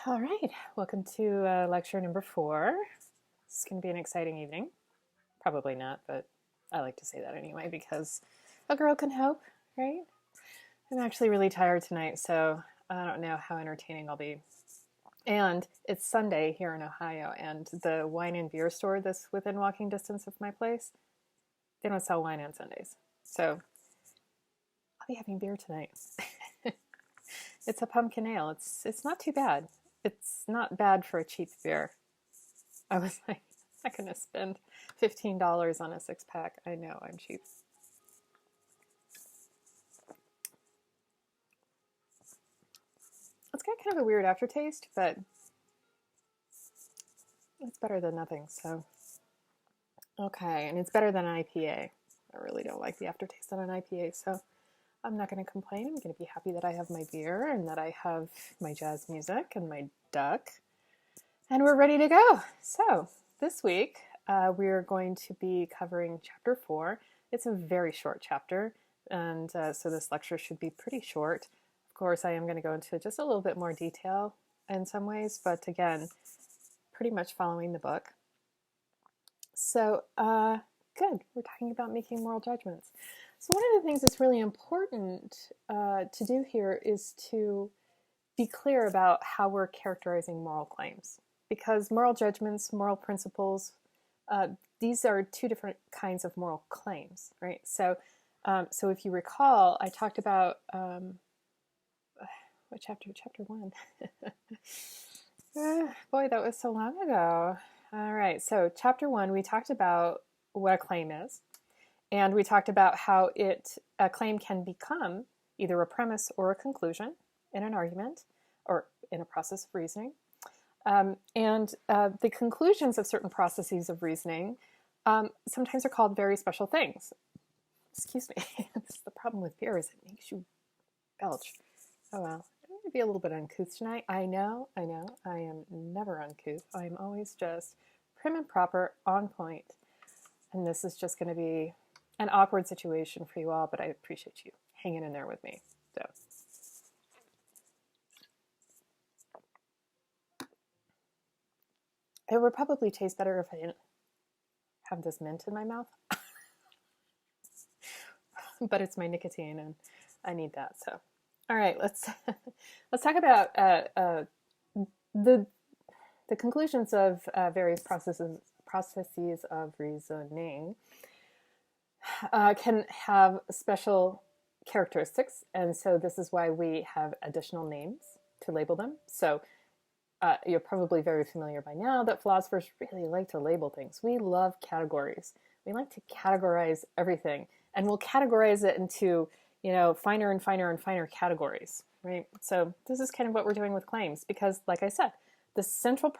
All right, welcome to lecture number 4. This is going to be an exciting evening. Probably not, but I like to say that anyway because a girl can hope, right? I'm actually really tired tonight, so I don't know how entertaining I'll be. And it's Sunday here in Ohio, and the wine and beer store that's within walking distance of my place, they don't sell wine on Sundays. So I'll be having beer tonight. It's a pumpkin ale. It's not too bad. It's not bad for a cheap beer. I was like, I'm not going to spend $15 on a 6-pack. I know, I'm cheap. It's got kind of a weird aftertaste, but it's better than nothing, so. Okay, and it's better than an IPA. I really don't like the aftertaste on an IPA, so I'm not going to complain. I'm going to be happy that I have my beer and that I have my jazz music and my duck. And we're ready to go. So this week, we're going to be covering Chapter 4. It's a very short chapter, and so this lecture should be pretty short. Of course, I am going to go into just a little bit more detail in some ways, but again, pretty much following the book. So, good. We're talking about making moral judgments. So one of the things that's really important to do here is to be clear about how we're characterizing moral claims. Because moral judgments, moral principles, these are two different kinds of moral claims, right? So if you recall, I talked about, what chapter? Chapter 1. Boy, that was so long ago. All right, so chapter 1, we talked about what a claim is. And we talked about how a claim can become either a premise or a conclusion in an argument or in a process of reasoning. The conclusions of certain processes of reasoning sometimes are called very special things. Excuse me. This is the problem with beer, is it makes you belch. Oh well. I'm going to be a little bit uncouth tonight. I know. I am never uncouth. I'm always just prim and proper, on point. And this is just going to be an awkward situation for you all, but I appreciate you hanging in there with me. So. It would probably taste better if I didn't have this mint in my mouth. But it's my nicotine and I need that. So, all right, let's talk about the conclusions of various processes of reasoning. Can have special characteristics, and so this is why we have additional names to label them. So you're probably very familiar by now that philosophers really like to label things. We love categories. We like to categorize everything, and we'll categorize it into, finer and finer and finer categories, right? So this is kind of what we're doing with claims, because like I said, the central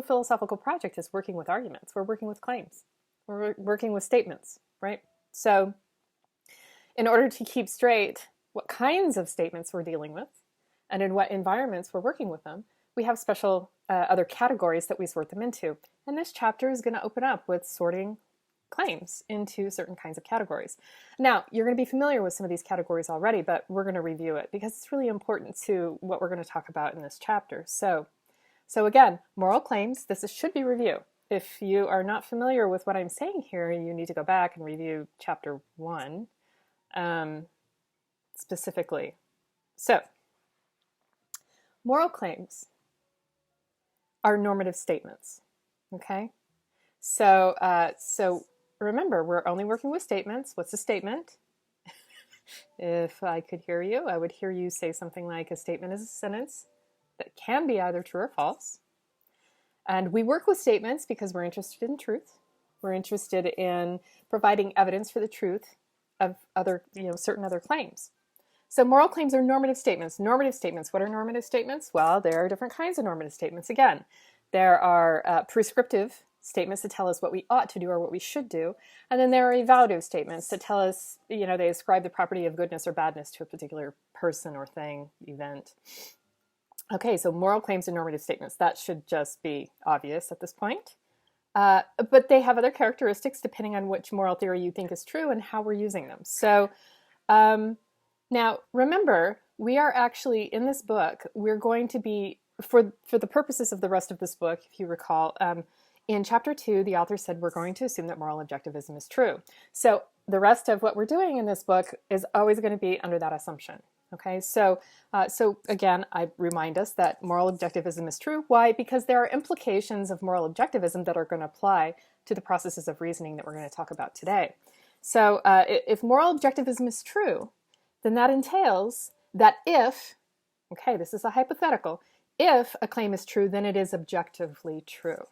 philosophical project is working with arguments. We're working with claims. We're working with statements, right? So in order to keep straight what kinds of statements we're dealing with and in what environments we're working with them, we have special other categories that we sort them into. And this chapter is going to open up with sorting claims into certain kinds of categories. Now, you're going to be familiar with some of these categories already, but we're going to review it because it's really important to what we're going to talk about in this chapter. So again, moral claims, this should be review. If you are not familiar with what I'm saying here, you need to go back and review chapter 1 specifically. So, moral claims are normative statements, okay? So remember, we're only working with statements. What's a statement? If I could hear you, I would hear you say something like, a statement is a sentence that can be either true or false. And we work with statements because we're interested in truth. We're interested in providing evidence for the truth of certain other claims. So moral claims are normative statements. Normative statements. What are normative statements? Well, there are different kinds of normative statements. Again, there are prescriptive statements that tell us what we ought to do or what we should do. And then there are evaluative statements that tell us, they ascribe the property of goodness or badness to a particular person or thing, event. Okay, so moral claims are normative statements. That should just be obvious at this point. But they have other characteristics depending on which moral theory you think is true and how we're using them. So now remember, we are actually, in this book, we're going to be, for the purposes of the rest of this book, if you recall, in chapter 2, the author said we're going to assume that moral objectivism is true. So the rest of what we're doing in this book is always going to be under that assumption. Okay, so again, I remind us that moral objectivism is true. Why? Because there are implications of moral objectivism that are going to apply to the processes of reasoning that we're going to talk about today. So if moral objectivism is true, then that entails that if, okay, this is a hypothetical, if a claim is true, then it is objectively true.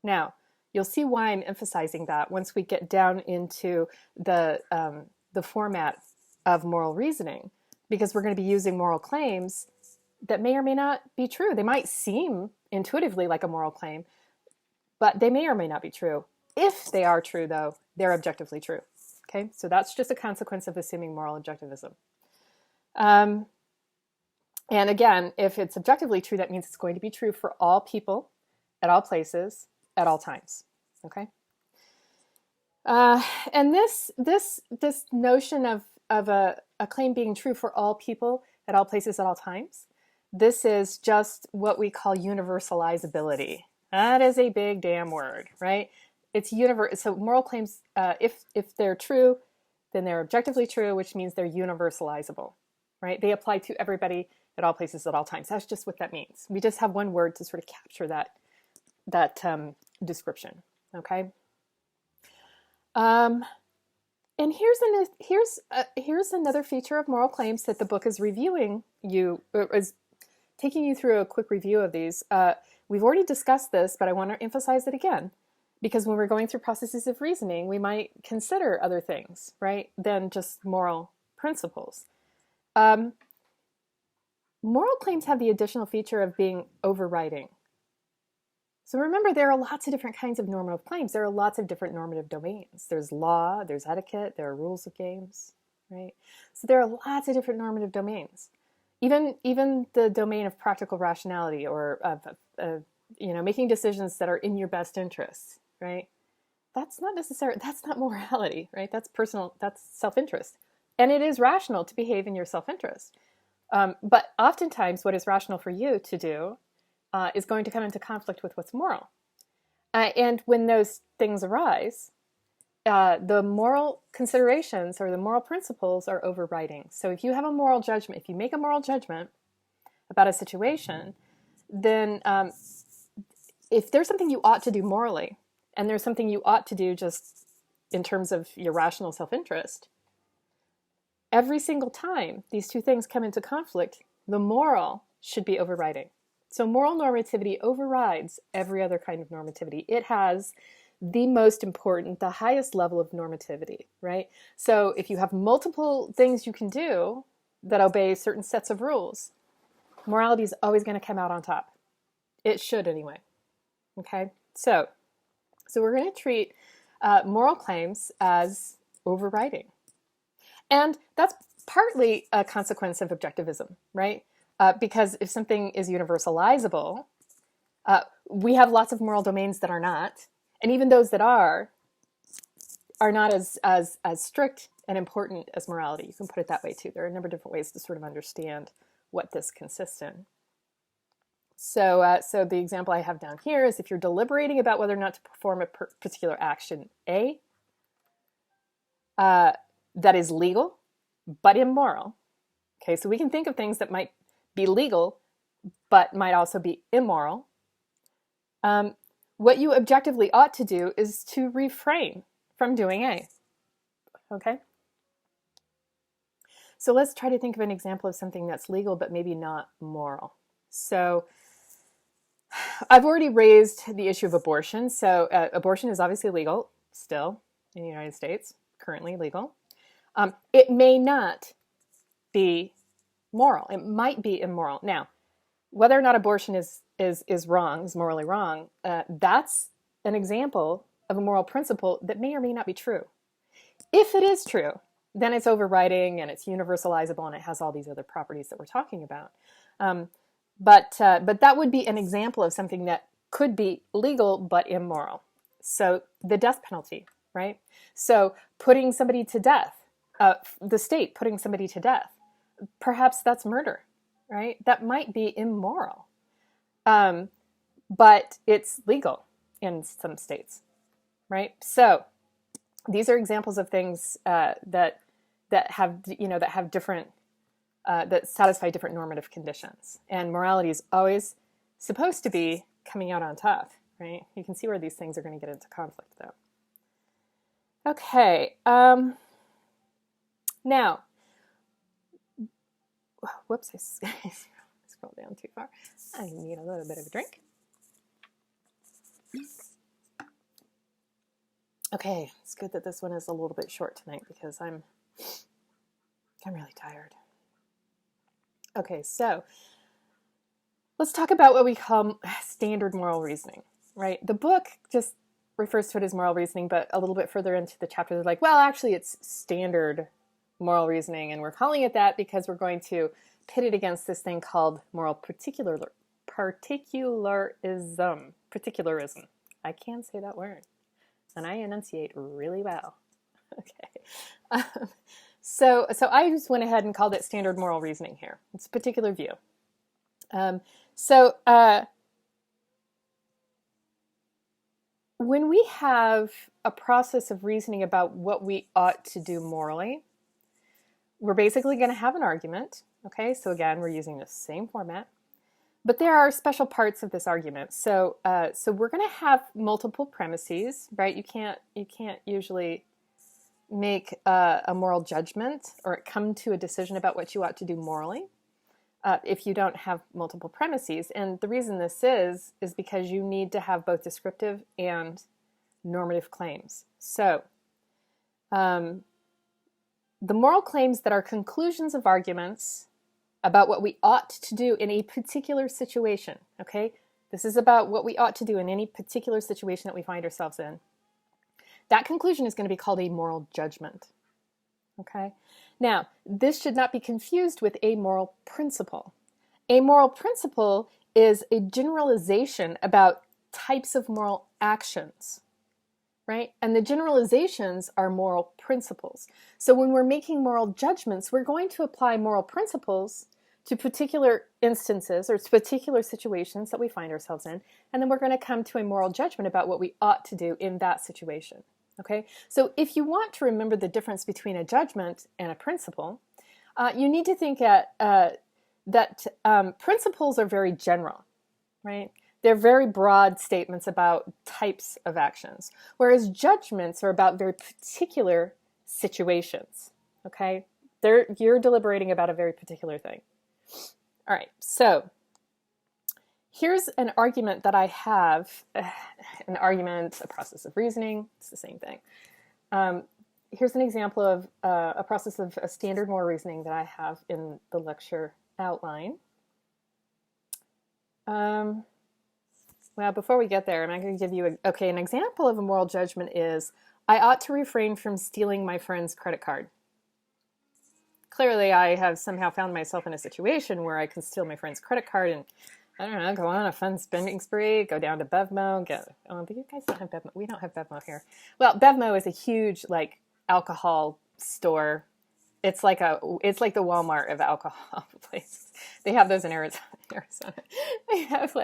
Now, you'll see why I'm emphasizing that once we get down into the format of moral reasoning, because we're going to be using moral claims that may or may not be true. They might seem intuitively like a moral claim, but they may or may not be true. If they are true, though, they're objectively true. Okay, so that's just a consequence of assuming moral objectivism. And again, if it's objectively true, that means it's going to be true for all people, at all places, at all times. Okay. And this notion of a claim being true for all people, at all places, at all times, this is just what we call universalizability. That is a big damn word, right? It's so moral claims, if they're true, then they're objectively true, which means they're universalizable, right? They apply to everybody at all places at all times. That's just what that means. We just have one word to sort of capture that description, okay? And here's another feature of moral claims that the book is reviewing is taking you through a quick review of these. We've already discussed this, but I want to emphasize it again, because when we're going through processes of reasoning, we might consider other things, right, than just moral principles. Moral claims have the additional feature of being overriding. So remember, there are lots of different kinds of normative claims. There are lots of different normative domains. There's law, there's etiquette, there are rules of games, right? So there are lots of different normative domains. Even the domain of practical rationality, or of making decisions that are in your best interests, right? That's not morality, right? That's personal, that's self-interest. And it is rational to behave in your self-interest. But oftentimes what is rational for you to do is going to come into conflict with what's moral. And when those things arise, the moral considerations or the moral principles are overriding. So if you have a moral judgment, if you make a moral judgment about a situation, then if there's something you ought to do morally, and there's something you ought to do just in terms of your rational self-interest, every single time these two things come into conflict, the moral should be overriding. So moral normativity overrides every other kind of normativity. It has the most important, the highest level of normativity, right? So if you have multiple things you can do that obey certain sets of rules, morality is always going to come out on top. It should anyway. Okay, so we're going to treat moral claims as overriding. And that's partly a consequence of objectivism, right? Because if something is universalizable, we have lots of moral domains that are not, and even those that are not as strict and important as morality. You can put it that way too. There are a number of different ways to sort of understand what this consists in. So the example I have down here is if you're deliberating about whether or not to perform a particular action A, that is legal but immoral. Okay, so we can think of things that might be legal but might also be immoral. What you objectively ought to do is to refrain from doing A. Okay? So let's try to think of an example of something that's legal but maybe not moral. So I've already raised the issue of abortion. So abortion is obviously legal still in the United States, currently legal. It may not be moral. It might be immoral. Now, whether or not abortion is wrong, is morally wrong, that's an example of a moral principle that may or may not be true. If it is true, then it's overriding and it's universalizable and it has all these other properties that we're talking about. But that would be an example of something that could be legal but immoral. So the death penalty, right? So putting somebody to death, the state putting somebody to death, perhaps that's murder, right? That might be immoral, but it's legal in some states, right? So these are examples of things that have that have different that satisfy different normative conditions, and morality is always supposed to be coming out on top, right? You can see where these things are going to get into conflict, though. Okay, now, whoops, I scrolled down too far. I need a little bit of a drink. Okay, it's good that this one is a little bit short tonight because I'm really tired. Okay, so let's talk about what we call standard moral reasoning, right? The book just refers to it as moral reasoning, but a little bit further into the chapter, they're like, well, actually, it's standard moral reasoning, and we're calling it that because we're going to pit it against this thing called moral particularism. Particularism. I can say that word, and I enunciate really well. Okay. So I just went ahead and called it standard moral reasoning here. It's a particular view. When we have a process of reasoning about what we ought to do morally, we're basically going to have an argument. Okay, so again, we're using the same format, but there are special parts of this argument. So we're going to have multiple premises, right? You can't usually make a moral judgment or come to a decision about what you ought to do morally if you don't have multiple premises. And the reason this is because you need to have both descriptive and normative claims. So the moral claims that are conclusions of arguments about what we ought to do in a particular situation, okay? This is about what we ought to do in any particular situation that we find ourselves in. That conclusion is going to be called a moral judgment, okay? Now, this should not be confused with a moral principle. A moral principle is a generalization about types of moral actions, right? And the generalizations are moral principles. So when we're making moral judgments, we're going to apply moral principles to particular instances or to particular situations that we find ourselves in, and then we're going to come to a moral judgment about what we ought to do in that situation. Okay, so if you want to remember the difference between a judgment and a principle, you need to think that principles are very general, right? They're very broad statements about types of actions, whereas judgments are about very particular situations, okay? You're deliberating about a very particular thing. All right, so here's an argument that I have, an argument, a process of reasoning, it's the same thing. Here's an example of a process of a standard moral reasoning that I have in the lecture outline. Well, before we get there, I'm going to give you, an example of a moral judgment is, I ought to refrain from stealing my friend's credit card. Clearly, I have somehow found myself in a situation where I can steal my friend's credit card and, I don't know, go on a fun spending spree, go down to Bevmo, but you guys don't have Bevmo. We don't have Bevmo here. Well, Bevmo is a huge, alcohol store. It's like the Walmart of alcohol places. They have those in Arizona. They have,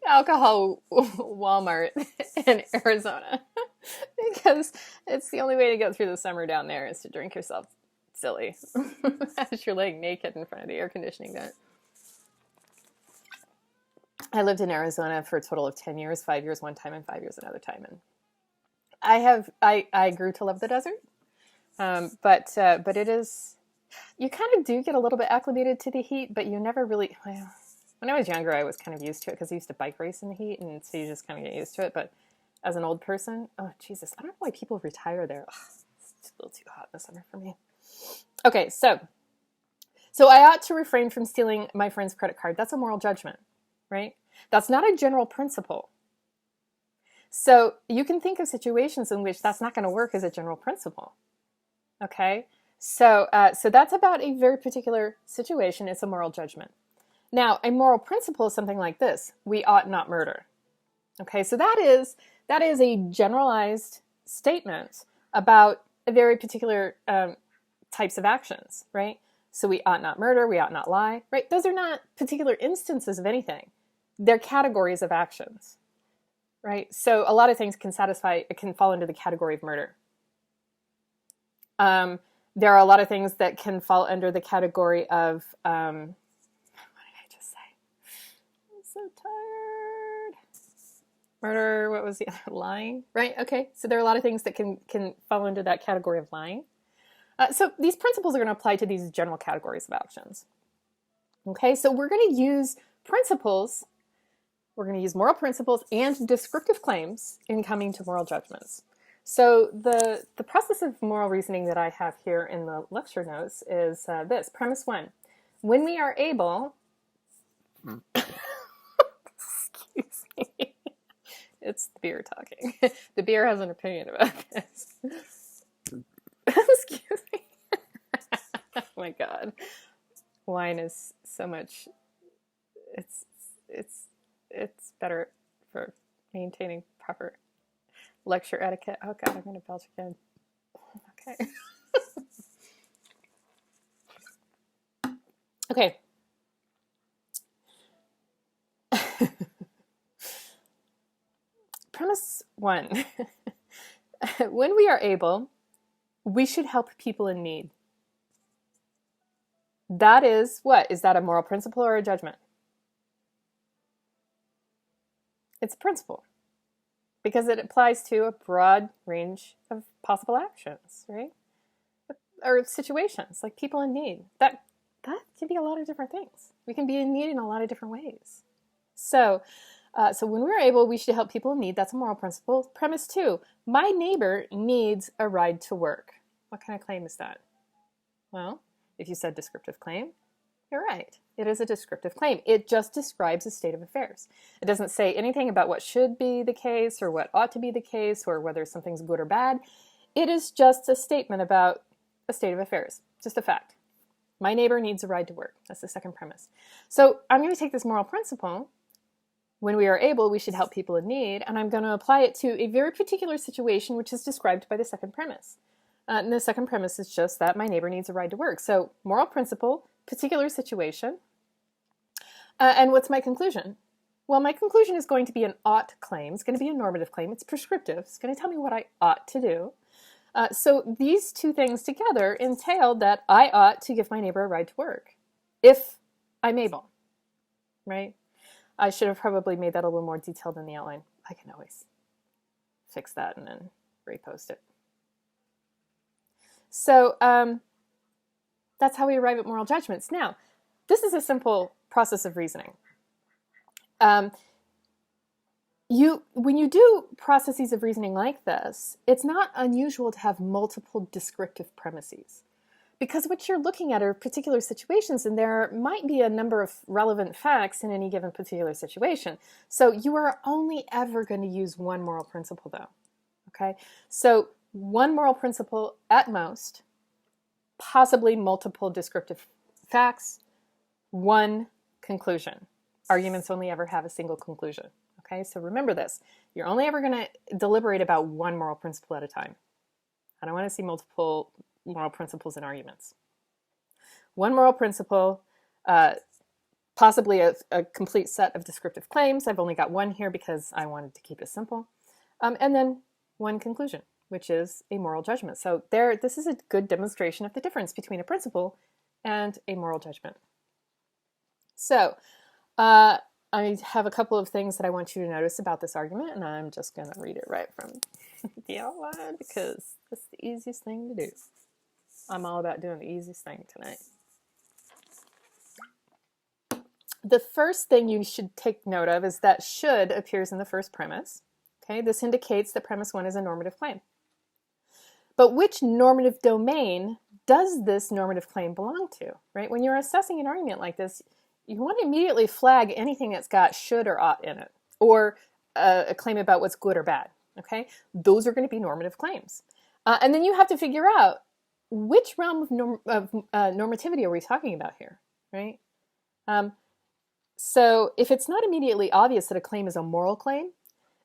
alcohol Walmart in Arizona. Because it's the only way to get through the summer down there is to drink yourself silly as you're laying naked in front of the air conditioning vent. I lived in Arizona for a total of 10 years, 5 years one time and 5 years another time. And I grew to love the desert. But it is, you kind of do get a little bit acclimated to the heat, but you never really, when I was younger, I was kind of used to it because I used to bike race in the heat. And so you just kind of get used to it. But as an old person, oh, Jesus, I don't know why people retire there. Ugh, it's a little too hot in the summer for me. Okay, so I ought to refrain from stealing my friend's credit card. That's a moral judgment, right? That's not a general principle. So you can think of situations in which that's not going to work as a general principle. Okay, so that's about a very particular situation. It's a moral judgment. Now, a moral principle is something like this: we ought not murder. Okay, so that is a generalized statement about a very particular types of actions, right? So we ought not murder, we ought not lie, right? Those are not particular instances of anything. They're categories of actions, right? So a lot of things can fall into the category of murder. There are a lot of things that can fall under the category of, what did I just say? I'm so tired. Murder, what was the other? Lying, right? Okay, so there are a lot of things that can fall under that category of lying. So these principles are going to apply to these general categories of actions. Okay, so we're going to use principles, we're going to use moral principles and descriptive claims in coming to moral judgments. So the process of moral reasoning that I have here in the lecture notes is this. Premise 1. When we are able... Excuse me. It's the beer talking. The beer has an opinion about this. Excuse me. Oh my God. Wine is so much... It's better for maintaining proper lecture etiquette. Oh God, I'm going to belch again. Okay. Okay. Premise 1. When we are able, we should help people in need. That is what? Is that a moral principle or a judgment? It's a principle because it applies to a broad range of possible actions, right? Or situations like people in need. That can be a lot of different things. We can be in need in a lot of different ways. So when we're able, we should help people in need. That's a moral principle. Premise 2, my neighbor needs a ride to work. What kind of claim is that? Well, if you said descriptive claim, you're right. It is a descriptive claim. It just describes a state of affairs. It doesn't say anything about what should be the case or what ought to be the case or whether something's good or bad. It is just a statement about a state of affairs, just a fact. My neighbor needs a ride to work. That's the second premise. So I'm going to take this moral principle. When we are able, we should help people in need, and I'm going to apply it to a very particular situation which is described by the second premise. And the second premise is just that my neighbor needs a ride to work. So moral principle, particular situation. And what's my conclusion? Well, my conclusion is going to be an ought claim. It's going to be a normative claim. It's prescriptive. It's going to tell me what I ought to do. So these two things together entail that I ought to give my neighbor a ride to work if I'm able, right? I should have probably made that a little more detailed in the outline. I can always fix that and then repost it. So that's how we arrive at moral judgments. Now, this is a simple process of reasoning. When you do processes of reasoning like this, it's not unusual to have multiple descriptive premises. Because what you're looking at are particular situations, and there might be a number of relevant facts in any given particular situation. So you are only ever going to use one moral principle, though. Okay? So one moral principle at most, possibly multiple descriptive facts, one conclusion. Arguments only ever have a single conclusion. Okay? So remember this. You're only ever going to deliberate about one moral principle at a time. I don't want to see multiple moral principles and arguments. One moral principle, possibly a complete set of descriptive claims. I've only got one here because I wanted to keep it simple. And then one conclusion, which is a moral judgment. So this is a good demonstration of the difference between a principle and a moral judgment. So I have a couple of things that I want you to notice about this argument, and I'm just going to read it right from the outline because it's the easiest thing to do. I'm all about doing the easiest thing tonight. The first thing you should take note of is that should appears in the first premise. Okay, this indicates that premise 1 is a normative claim. But which normative domain does this normative claim belong to? Right? When you're assessing an argument like this, you want to immediately flag anything that's got should or ought in it, or a claim about what's good or bad. Okay, those are going to be normative claims, and then you have to figure out which realm of normativity are we talking about here, right? So if it's not immediately obvious that a claim is a moral claim,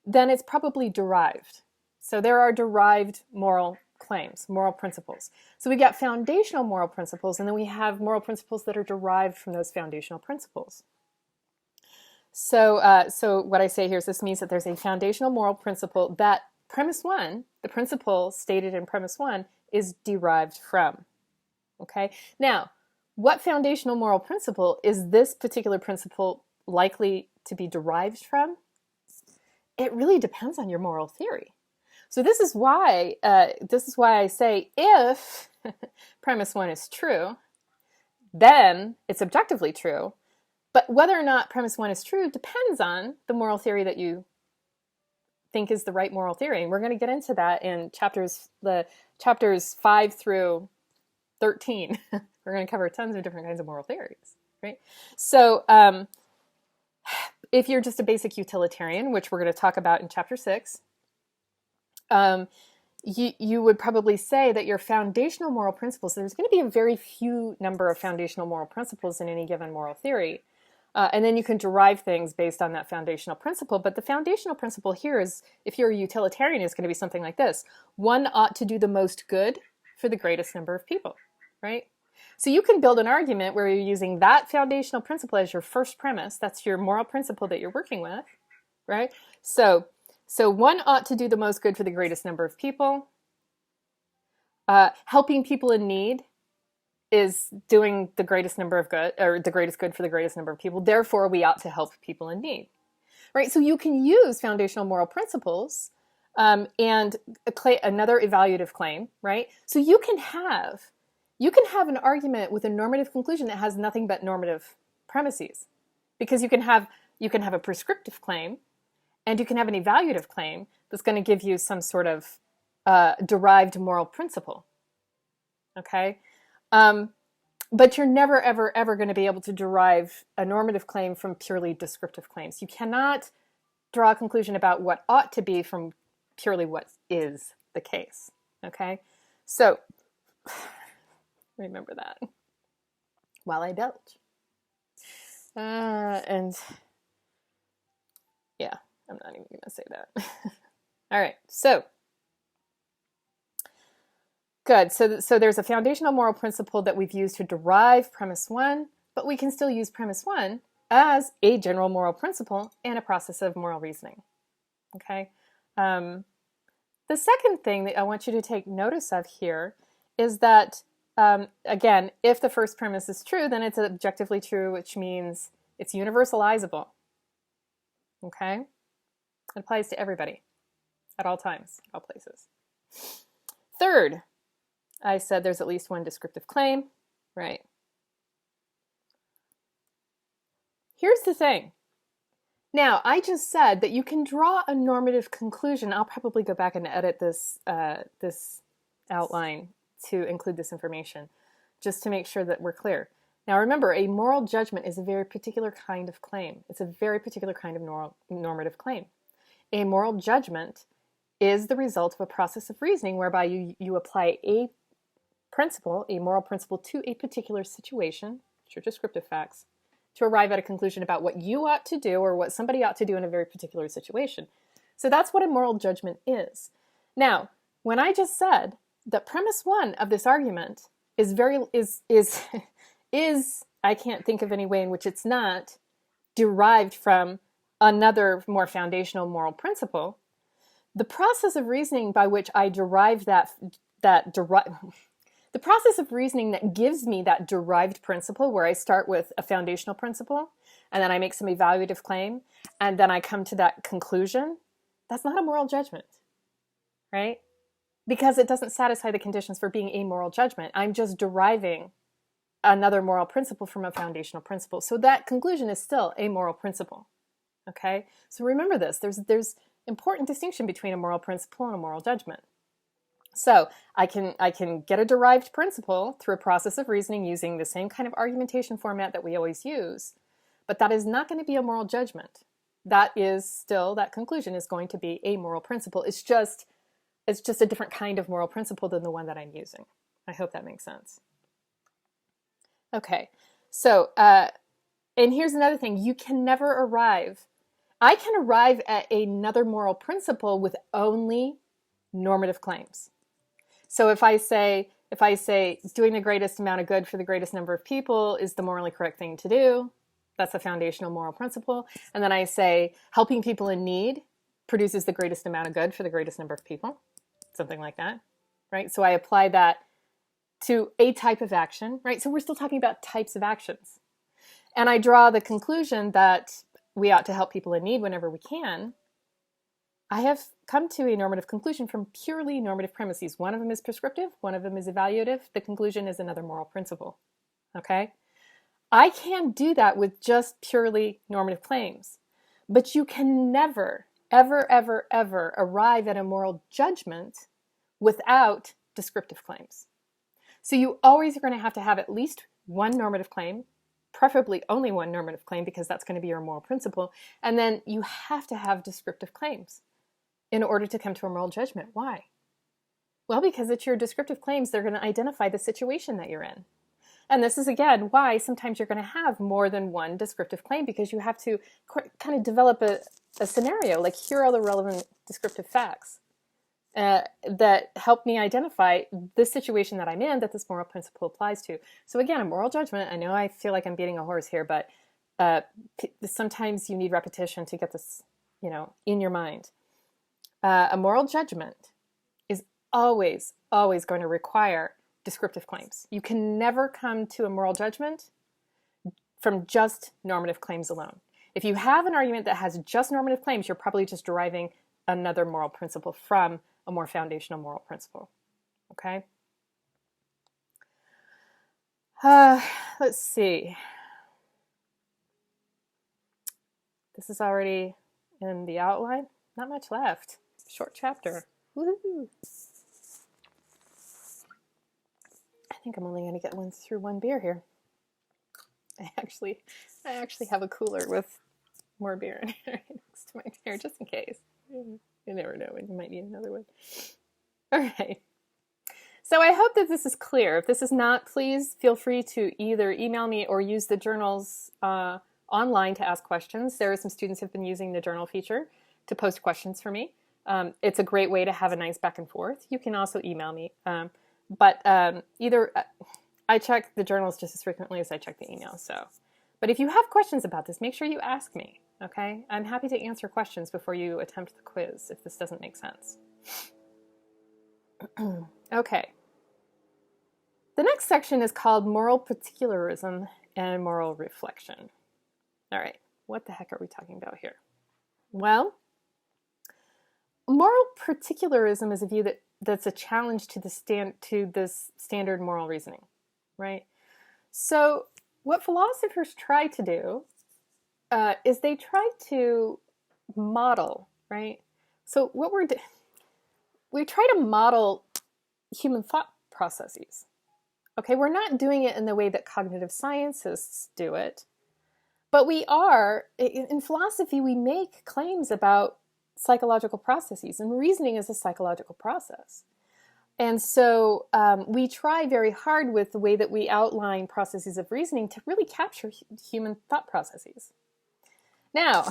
then it's probably derived. So there are derived moral claims, moral principles. So we got foundational moral principles, and then we have moral principles that are derived from those foundational principles. So what I say here is this means that there's a foundational moral principle that premise one, the principle stated in premise one, is derived from. Okay? Now, what foundational moral principle is this particular principle likely to be derived from? It really depends on your moral theory. So this is why I say if premise one is true, then it's objectively true. But whether or not premise one is true depends on the moral theory that you think is the right moral theory. And we're going to get into that in chapters 5 through 13. We're going to cover tons of different kinds of moral theories, right? So if you're just a basic utilitarian, which we're going to talk about in chapter 6, you would probably say that your foundational moral principles, there's going to be a very few number of foundational moral principles in any given moral theory. And then you can derive things based on that foundational principle. But the foundational principle here is, if you're a utilitarian, is going to be something like this. One ought to do the most good for the greatest number of people, right? So you can build an argument where you're using that foundational principle as your first premise. That's your moral principle that you're working with, right? So one ought to do the most good for the greatest number of people. Helping people in need is doing the greatest number of good, or the greatest good for the greatest number of people. Therefore, we ought to help people in need, right? So you can use foundational moral principles and another evaluative claim, right? So you can have an argument with a normative conclusion that has nothing but normative premises, because you can have a prescriptive claim, and you can have an evaluative claim that's going to give you some sort of derived moral principle. Okay? But you're never, ever, ever going to be able to derive a normative claim from purely descriptive claims. You cannot draw a conclusion about what ought to be from purely what is the case. Okay? So, remember that while I belch. And yeah, I'm not even going to say that. All right, so good. So there's a foundational moral principle that we've used to derive premise one, but we can still use premise one as a general moral principle in a process of moral reasoning. Okay. The second thing that I want you to take notice of here is that, again, if the first premise is true, then it's objectively true, which means it's universalizable. Okay? It applies to everybody, at all times, all places. Third, I said there's at least one descriptive claim, right? Here's the thing. Now, I just said that you can draw a normative conclusion. I'll probably go back and edit this outline to include this information, just to make sure that we're clear. Now, remember, a moral judgment is a very particular kind of claim. It's a very particular kind of normative claim. A moral judgment is the result of a process of reasoning whereby you apply a principle, a moral principle, to a particular situation, which are descriptive facts, to arrive at a conclusion about what you ought to do or what somebody ought to do in a very particular situation. So that's what a moral judgment is. Now, when I just said that premise one of this argument is I can't think of any way in which it's not derived from another more foundational moral principle, the process of reasoning by which I derive the process of reasoning that gives me that derived principle, where I start with a foundational principle and then I make some evaluative claim and then I come to that conclusion, that's not a moral judgment, right? Because it doesn't satisfy the conditions for being a moral judgment. I'm just deriving another moral principle from a foundational principle. So that conclusion is still a moral principle, okay? So remember this, there's important distinction between a moral principle and a moral judgment. So I can get a derived principle through a process of reasoning using the same kind of argumentation format that we always use, but that is not going to be a moral judgment. That conclusion is going to be a moral principle. It's just a different kind of moral principle than the one that I'm using. I hope that makes sense. Okay, so, and here's another thing. I can arrive at another moral principle with only normative claims. So if I say doing the greatest amount of good for the greatest number of people is the morally correct thing to do, that's a foundational moral principle. And then I say helping people in need produces the greatest amount of good for the greatest number of people, something like that, right? So I apply that to a type of action, right? So we're still talking about types of actions. And I draw the conclusion that we ought to help people in need whenever we can. I have come to a normative conclusion from purely normative premises. One of them is prescriptive, one of them is evaluative. The conclusion is another moral principle, okay? I can do that with just purely normative claims, but you can never, ever, ever, ever arrive at a moral judgment without descriptive claims. So you always are going to have at least one normative claim, preferably only one normative claim, because that's going to be your moral principle. And then you have to have descriptive claims in order to come to a moral judgment. Why? Well, because it's your descriptive claims, they're going to identify the situation that you're in. And this is, again, why sometimes you're going to have more than one descriptive claim, because you have to kind of develop a scenario, like here are the relevant descriptive facts that help me identify this situation that I'm in that this moral principle applies to. So again, a moral judgment, I know I feel like I'm beating a horse here, but sometimes you need repetition to get this, in your mind. A moral judgment is always, always going to require descriptive claims. You can never come to a moral judgment from just normative claims alone. If you have an argument that has just normative claims, you're probably just deriving another moral principle from a more foundational moral principle. Okay? Let's see. This is already in the outline. Not much left. Short chapter. Woo-hoo. I think I'm only going to get through one beer here. I actually have a cooler with more beer in it right next to my chair, just in case. You never know when you might need another one. All right. So I hope that this is clear. If this is not, please feel free to either email me or use the journals online to ask questions. There are some students who have been using the journal feature to post questions for me. It's a great way to have a nice back and forth. You can also email me. But I check the journals just as frequently as I check the emails. But if you have questions about this, make sure you ask me, okay? I'm happy to answer questions before you attempt the quiz if this doesn't make sense. Okay. The next section is called Moral Particularism and Moral Reflection. All right, what the heck are we talking about here? Well, moral particularism is a view that's a challenge to this standard moral reasoning, right? So what philosophers try to do is they try to model, right? So what we try to model human thought processes. Okay, we're not doing it in the way that cognitive scientists do it, but we are, in philosophy, we make claims about psychological processes, and reasoning is a psychological process. And so we try very hard with the way that we outline processes of reasoning to really capture human thought processes. Now,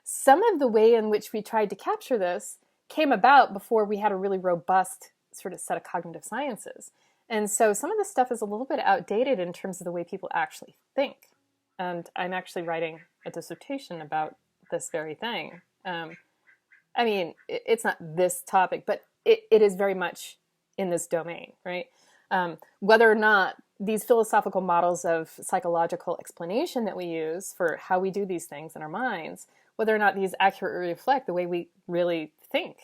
some of the way in which we tried to capture this came about before we had a really robust sort of set of cognitive sciences. And so some of this stuff is a little bit outdated in terms of the way people actually think. And I'm actually writing a dissertation about this very thing. I mean, it's not this topic, but it is very much in this domain, right? Whether or not these philosophical models of psychological explanation that we use for how we do these things in our minds, whether or not these accurately reflect the way we really think.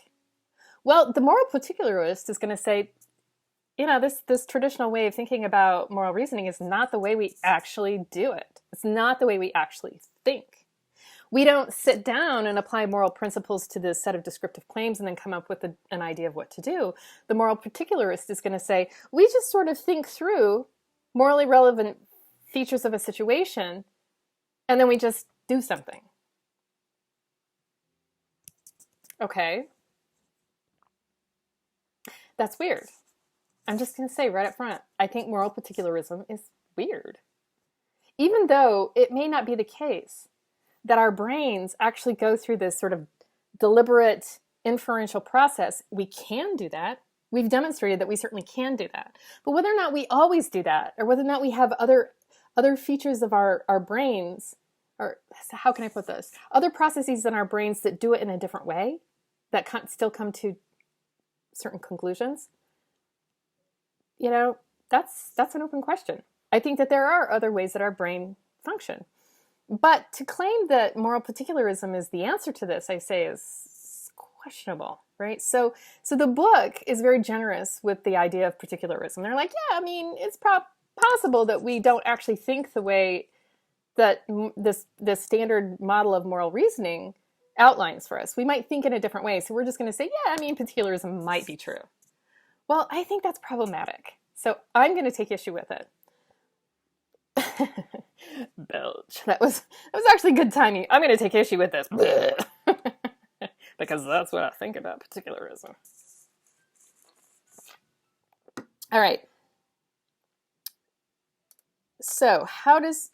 Well, the moral particularist is going to say, this traditional way of thinking about moral reasoning is not the way we actually do it. It's not the way we actually think. We don't sit down and apply moral principles to this set of descriptive claims and then come up with an idea of what to do. The moral particularist is going to say, we just sort of think through morally relevant features of a situation, and then we just do something. Okay. That's weird. I'm just going to say right up front, I think moral particularism is weird. Even though it may not be the case that our brains actually go through this sort of deliberate inferential process, we can do that. We've demonstrated that we certainly can do that. But whether or not we always do that, or whether or not we have other features of our brains, or how can I put this? Other processes in our brains that do it in a different way, that can still come to certain conclusions, you know, that's an open question. I think that there are other ways that our brain function. But to claim that moral particularism is the answer to this, I say, is questionable, right? So the book is very generous with the idea of particularism. They're like, yeah, I mean, it's possible that we don't actually think the way that this standard model of moral reasoning outlines for us. We might think in a different way. So we're just going to say, yeah, I mean, particularism might be true. Well, I think that's problematic. So I'm going to take issue with it. Belch. That was actually good timing. I'm going to take issue with this. Because that's what I think about particularism. All right. So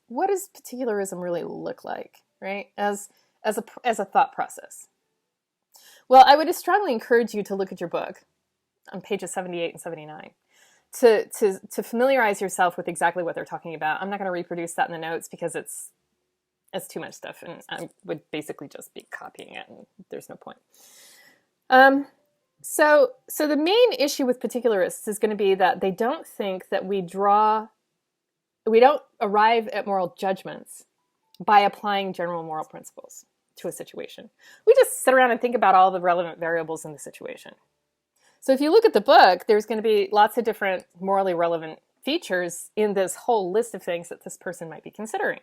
what does particularism really look like, right? As a thought process. Well, I would strongly encourage you to look at your book on pages 78 and 79 to familiarize yourself with exactly what they're talking about. I'm not going to reproduce that in the notes because it's too much stuff, and I would basically just be copying it, and there's no point. So the main issue with particularists is going to be that they don't think that we don't arrive at moral judgments by applying general moral principles to a situation. We just sit around and think about all the relevant variables in the situation. So if you look at the book, there's going to be lots of different morally relevant features in this whole list of things that this person might be considering.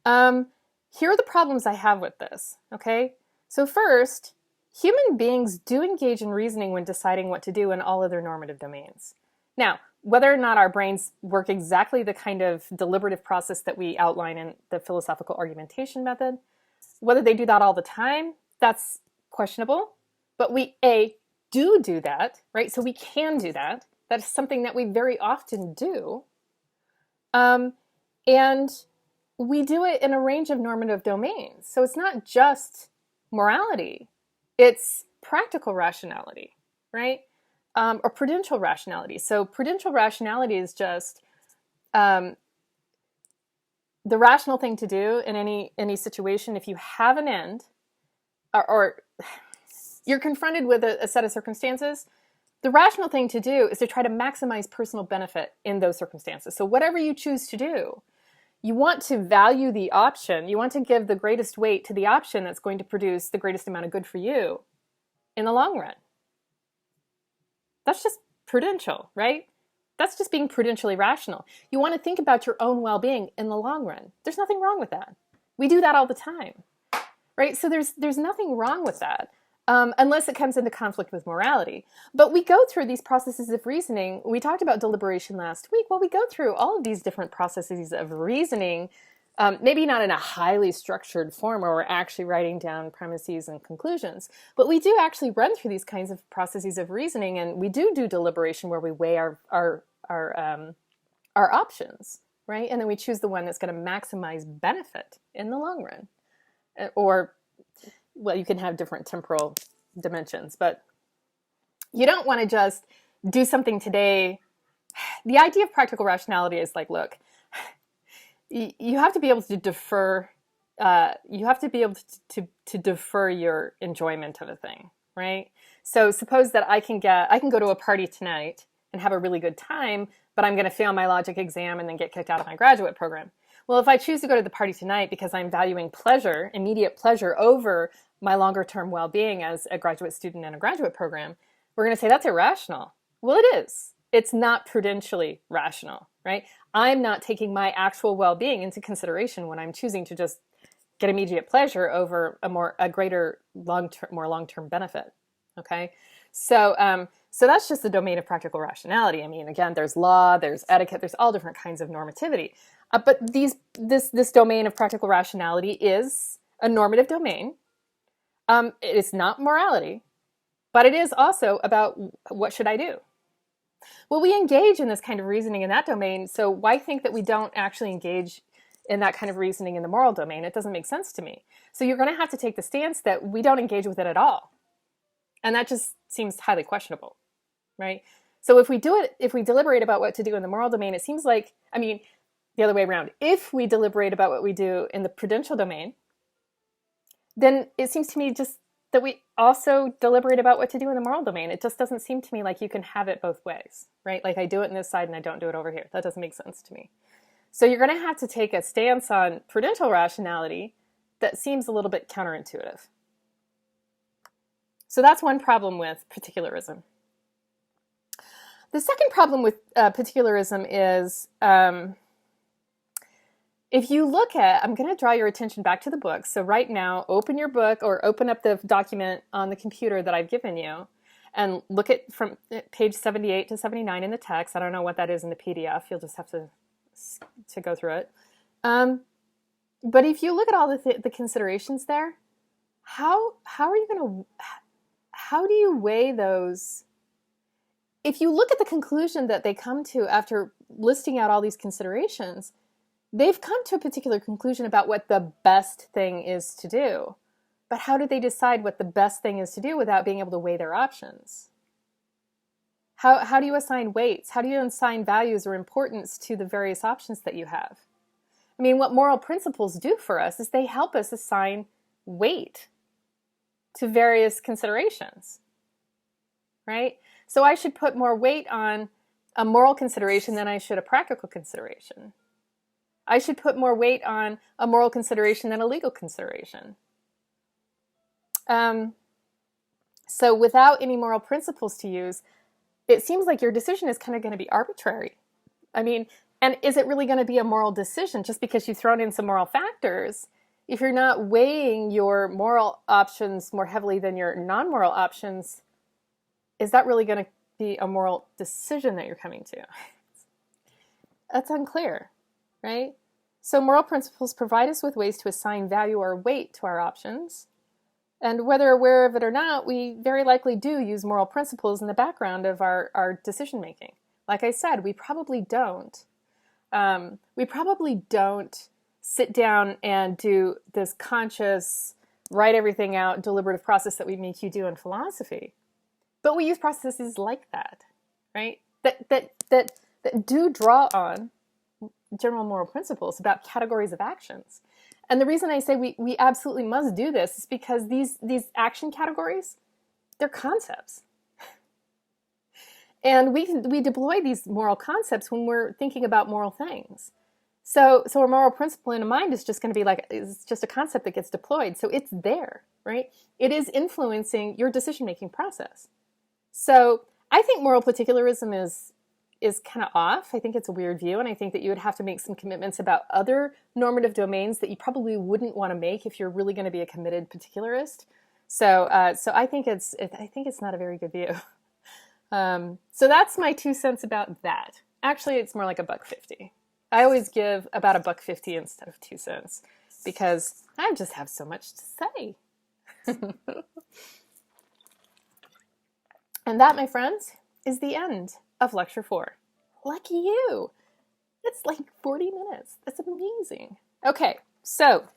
Here are the problems I have with this, okay? So first, human beings do engage in reasoning when deciding what to do in all other normative domains. Now, whether or not our brains work exactly the kind of deliberative process that we outline in the philosophical argumentation method, whether they do that all the time, that's questionable. But we, do that, right? So we can do that. That's something that we very often do. And we do it in a range of normative domains. So it's not just morality. It's practical rationality, right? Or prudential rationality. So prudential rationality is just the rational thing to do in any situation. If you have an end, or you're confronted with a set of circumstances, the rational thing to do is to try to maximize personal benefit in those circumstances. So whatever you choose to do, you want to value the option. You want to give the greatest weight to the option that's going to produce the greatest amount of good for you in the long run. That's just prudential, right? That's just being prudentially rational. You want to think about your own well-being in the long run. There's nothing wrong with that. We do that all the time, right? So there's nothing wrong with that. Unless it comes into conflict with morality. But we go through these processes of reasoning. We talked about deliberation last week. Well, we go through all of these different processes of reasoning, maybe not in a highly structured form where we're actually writing down premises and conclusions, but we do actually run through these kinds of processes of reasoning, and we do deliberation where we weigh our options, right? And then we choose the one that's going to maximize benefit in the long run. Or well, you can have different temporal dimensions, but you don't want to just do something today. The idea of practical rationality is like, look, you have to be able to defer. You have to be able to defer your enjoyment of a thing, right? So suppose that I can go to a party tonight and have a really good time, but I'm going to fail my logic exam and then get kicked out of my graduate program. Well, if I choose to go to the party tonight because I'm valuing pleasure, immediate pleasure, over my longer-term well-being as a graduate student in a graduate program, we're going to say that's irrational. Well, it is. It's not prudentially rational, right? I'm not taking my actual well-being into consideration when I'm choosing to just get immediate pleasure over a greater more long-term benefit. Okay, so that's just the domain of practical rationality. I mean, again, there's law, there's etiquette, there's all different kinds of normativity. But this domain of practical rationality is a normative domain. It is not morality, but it is also about what should I do? Well, we engage in this kind of reasoning in that domain, so why think that we don't actually engage in that kind of reasoning in the moral domain? It doesn't make sense to me. So you're going to have to take the stance that we don't engage with it at all. And that just seems highly questionable, right? So if we do it, if we deliberate about what to do in the moral domain, it seems like, I mean, the other way around, if we deliberate about what we do in the prudential domain, then it seems to me just that we also deliberate about what to do in the moral domain. It just doesn't seem to me like you can have it both ways, right? Like I do it in this side and I don't do it over here. That doesn't make sense to me. So you're going to have to take a stance on prudential rationality that seems a little bit counterintuitive. So that's one problem with particularism. The second problem with particularism is if you look at, I'm going to draw your attention back to the book. So right now, open your book or open up the document on the computer that I've given you and look at from page 78 to 79 in the text. I don't know what that is in the PDF. You'll just have to go through it. But if you look at all the considerations there, how do you weigh those? If you look at the conclusion that they come to after listing out all these considerations, they've come to a particular conclusion about what the best thing is to do. But how do they decide what the best thing is to do without being able to weigh their options? How do you assign weights? How do you assign values or importance to the various options that you have? I mean, what moral principles do for us is they help us assign weight to various considerations, right? So I should put more weight on a moral consideration than I should a practical consideration. I should put more weight on a moral consideration than a legal consideration. So without any moral principles to use, it seems like your decision is kind of going to be arbitrary. I mean, and is it really going to be a moral decision just because you've thrown in some moral factors? If you're not weighing your moral options more heavily than your non-moral options, is that really going to be a moral decision that you're coming to? That's unclear, right? So moral principles provide us with ways to assign value or weight to our options. And whether aware of it or not, we very likely do use moral principles in the background of our decision making. Like I said, we probably don't. Sit down and do this conscious, write everything out, deliberative process that we make you do in philosophy. But we use processes like that, right? That do draw on general moral principles about categories of actions. And the reason I say we absolutely must do this is because these action categories, they're concepts. And we deploy these moral concepts when we're thinking about moral things. So a moral principle in a mind is just going to be like, it's just a concept that gets deployed. So it's there, right? It is influencing your decision-making process. So I think moral particularism is kind of off. I think it's a weird view, and I think that you would have to make some commitments about other normative domains that you probably wouldn't want to make if you're really going to be a committed particularist. So I think it's not a very good view. So that's my 2 cents about that. Actually, it's more like $1.50. I always give about $1.50 instead of 2 cents because I just have so much to say. And that, my friends, is the end of Lecture 4. Lucky you! It's like 40 minutes. That's amazing. Okay, so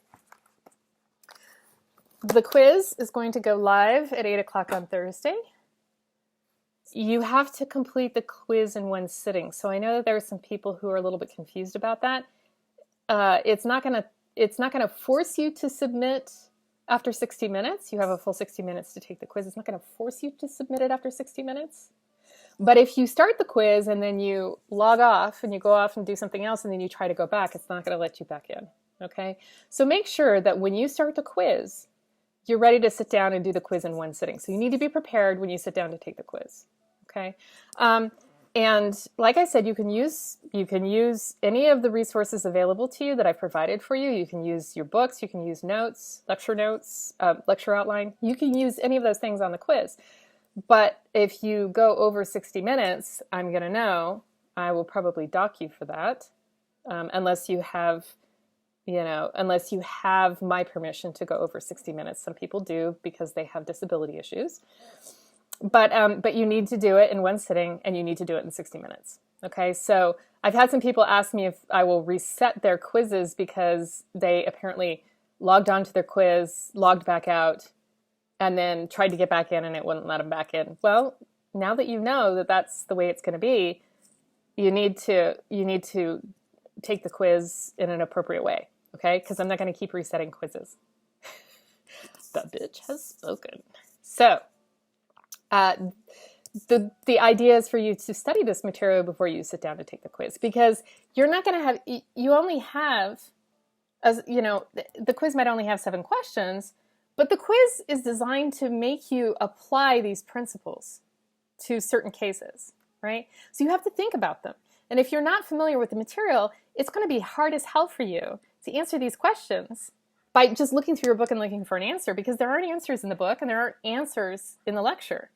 the quiz is going to go live at 8 o'clock on Thursday. You have to complete the quiz in one sitting. So I know that there are some people who are a little bit confused about that. It's not gonna force you to submit after 60 minutes. You have a full 60 minutes to take the quiz. It's not gonna force you to submit it after 60 minutes. But if you start the quiz and then you log off and you go off and do something else and then you try to go back, it's not gonna let you back in, okay? So make sure that when you start the quiz, you're ready to sit down and do the quiz in one sitting. So you need to be prepared when you sit down to take the quiz. Okay, and like I said, you can use any of the resources available to you that I've provided for you. You can use your books, you can use notes, lecture outline. You can use any of those things on the quiz. But if you go over 60 minutes, I'm going to know. I will probably dock you for that, unless you have my permission to go over 60 minutes. Some people do because they have disability issues. But you need to do it in one sitting, and you need to do it in 60 minutes. Okay, so I've had some people ask me if I will reset their quizzes because they apparently logged on to their quiz, logged back out, and then tried to get back in and it wouldn't let him back in. Well, now that you know that that's the way it's going to be, you need to take the quiz in an appropriate way, okay? Because I'm not going to keep resetting quizzes. The bitch has spoken. So, the idea is for you to study this material before you sit down to take the quiz, because you're not going to have, you only have, as you know, the quiz might only have 7 questions, but the quiz is designed to make you apply these principles to certain cases, right? So you have to think about them. And if you're not familiar with the material, it's going to be hard as hell for you to answer these questions by just looking through your book and looking for an answer, because there aren't answers in the book and there aren't answers in the lecture.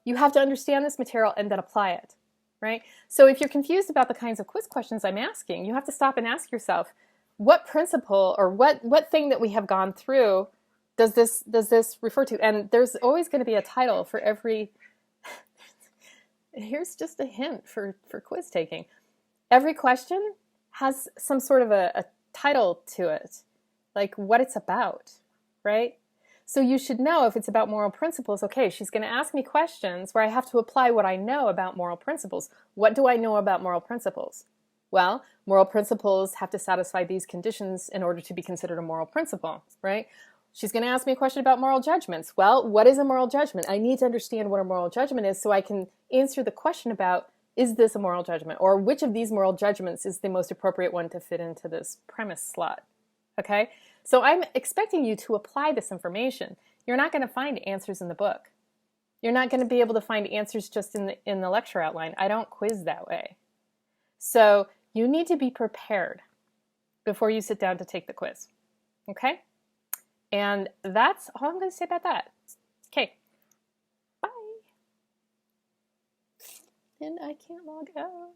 You have to understand this material and then apply it, right? So if you're confused about the kinds of quiz questions I'm asking, you have to stop and ask yourself, what principle or what thing that we have gone through does this refer to? And there's always going to be a title for every, here's just a hint for quiz taking. Every question has some sort of a title to it, like what it's about, right? So you should know if it's about moral principles, okay, she's going to ask me questions where I have to apply what I know about moral principles. What do I know about moral principles? Well, moral principles have to satisfy these conditions in order to be considered a moral principle, right? She's going to ask me a question about moral judgments. Well, what is a moral judgment? I need to understand what a moral judgment is so I can answer the question about, is this a moral judgment? Or which of these moral judgments is the most appropriate one to fit into this premise slot? Okay? So I'm expecting you to apply this information. You're not going to find answers in the book. You're not going to be able to find answers just in the lecture outline. I don't quiz that way. So you need to be prepared before you sit down to take the quiz. Okay? And that's all I'm going to say about that. Okay. Bye. And I can't log out.